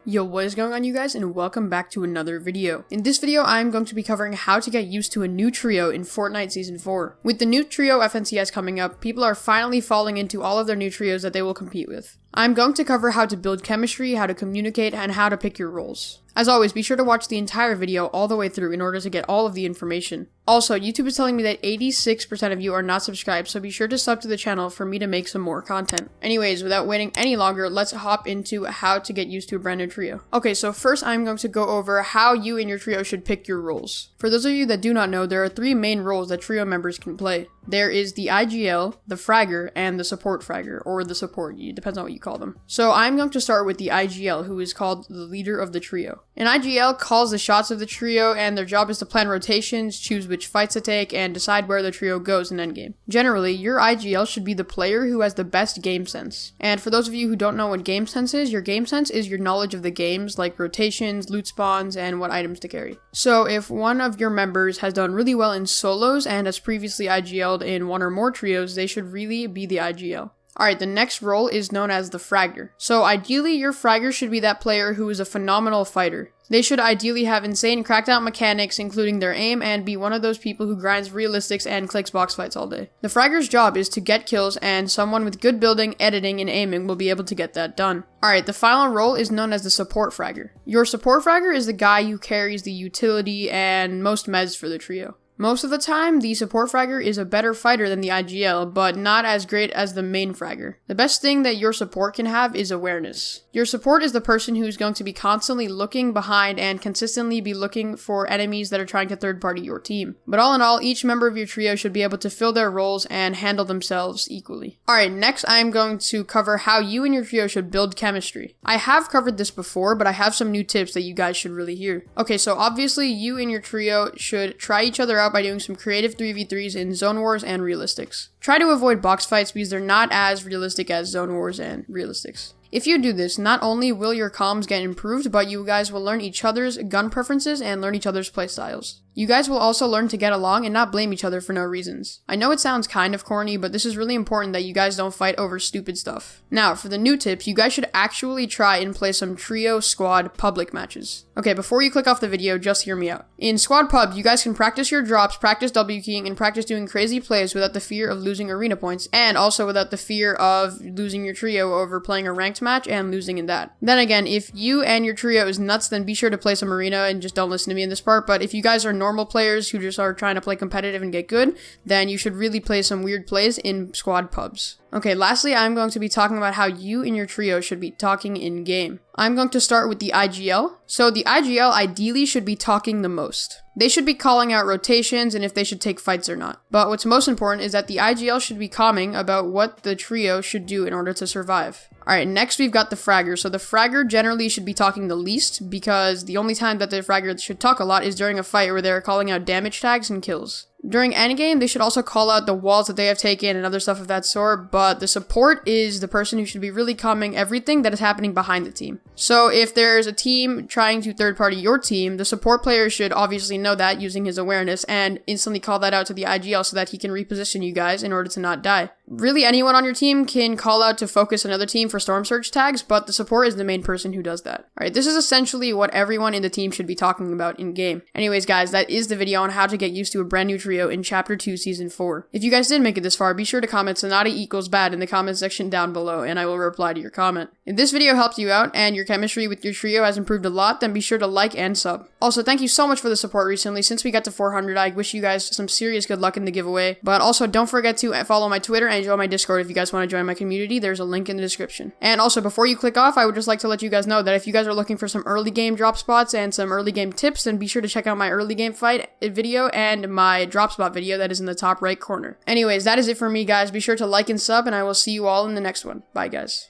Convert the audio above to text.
Yo, what is going on, you guys, and welcome back to another video. In this video, I'm going to be covering how to get used to a new trio in Fortnite Season 4. With the new trio FNCS coming up, people are finally falling into all of their new trios that they will compete with. I'm going to cover how to build chemistry, how to communicate, and how to pick your roles. As always, be sure to watch the entire video all the way through in order to get all of the information. Also, YouTube is telling me that 86% of you are not subscribed, so be sure to sub to the channel for me to make some more content. Anyways, without waiting any longer, let's hop into how to get used to a brand new trio. Okay, so first I'm going to go over how you and your trio should pick your roles. For those of you that do not know, there are three main roles that trio members can play. There is the IGL, the fragger, and the support fragger, or the support, it depends on what you call them. So I'm going to start with the IGL, who is called the leader of the trio. An IGL calls the shots of the trio, and their job is to plan rotations, choose which fights to take, and decide where the trio goes in endgame. Generally, your IGL should be the player who has the best game sense. And for those of you who don't know what game sense is, your game sense is your knowledge of the games, like rotations, loot spawns, and what items to carry. So if one of your members has done really well in solos and has previously IGL'd in one or more trios, they should really be the IGL. Alright, the next role is known as the fragger. So ideally, your fragger should be that player who is a phenomenal fighter. They should ideally have insane cracked out mechanics, including their aim, and be one of those people who grinds realistics and clicks box fights all day. The fragger's job is to get kills, and someone with good building, editing, and aiming will be able to get that done. Alright, the final role is known as the support fragger. Your support fragger is the guy who carries the utility and most meds for the trio. Most of the time, the support fragger is a better fighter than the IGL, but not as great as the main fragger. The best thing that your support can have is awareness. Your support is the person who's going to be constantly looking behind and consistently be looking for enemies that are trying to third party your team. But all in all, each member of your trio should be able to fill their roles and handle themselves equally. Alright, next I'm going to cover how you and your trio should build chemistry. I have covered this before, but I have some new tips that you guys should really hear. Okay, so obviously you and your trio should try each other out by doing some creative 3v3s in Zone Wars and Realistics. Try to avoid box fights because they're not as realistic as Zone Wars and Realistics. If you do this, not only will your comms get improved, but you guys will learn each other's gun preferences and learn each other's playstyles. You guys will also learn to get along and not blame each other for no reasons. I know it sounds kind of corny, but this is really important that you guys don't fight over stupid stuff. Now, for the new tips, you guys should actually try and play some trio squad public matches. Okay, before you click off the video, just hear me out. In squad pub, you guys can practice your drops, practice W keying, and practice doing crazy plays without the fear of losing arena points, and also without the fear of losing your trio over playing a ranked match and losing in that. Then again, if you and your trio is nuts, then be sure to play some arena and just don't listen to me in this part, but if you guys are normal players who just are trying to play competitive and get good, then you should really play some weird plays in squad pubs. Okay, lastly, I'm going to be talking about how you and your trio should be talking in game. I'm going to start with the IGL. So the IGL ideally should be talking the most. They should be calling out rotations and if they should take fights or not. But what's most important is that the IGL should be commenting about what the trio should do in order to survive. Alright, next we've got the fragger. So the fragger generally should be talking the least because the only time that the fragger should talk a lot is during a fight where they're calling out damage tags and kills. During endgame, they should also call out the walls that they have taken and other stuff of that sort, but the support is the person who should be really commenting everything that is happening behind the team. So if there's a team trying to third party your team, the support player should obviously know that using his awareness and instantly call that out to the IGL so that he can reposition you guys in order to not die. Really, anyone on your team can call out to focus another team for storm surge tags, but the support is the main person who does that. Alright, this is essentially what everyone in the team should be talking about in game. Anyways, guys, that is the video on how to get used to a brand new trio in Chapter 2, Season 4. If you guys did make it this far, be sure to comment Sonati equals bad in the comment section down below, and I will reply to your comment. If this video helped you out, and your chemistry with your trio has improved a lot, then be sure to like and sub. Also, thank you so much for the support recently. Since we got to 400, I wish you guys some serious good luck in the giveaway. But also, don't forget to follow my Twitter and join my Discord if you guys want to join my community. There's a link in the description. And also, before you click off, I would just like to let you guys know that if you guys are looking for some early game drop spots and some early game tips, then be sure to check out my early game fight video and my drop spot video that is in the top right corner. Anyways, that is it for me, guys. Be sure to like and sub, and I will see you all in the next one. Bye, guys.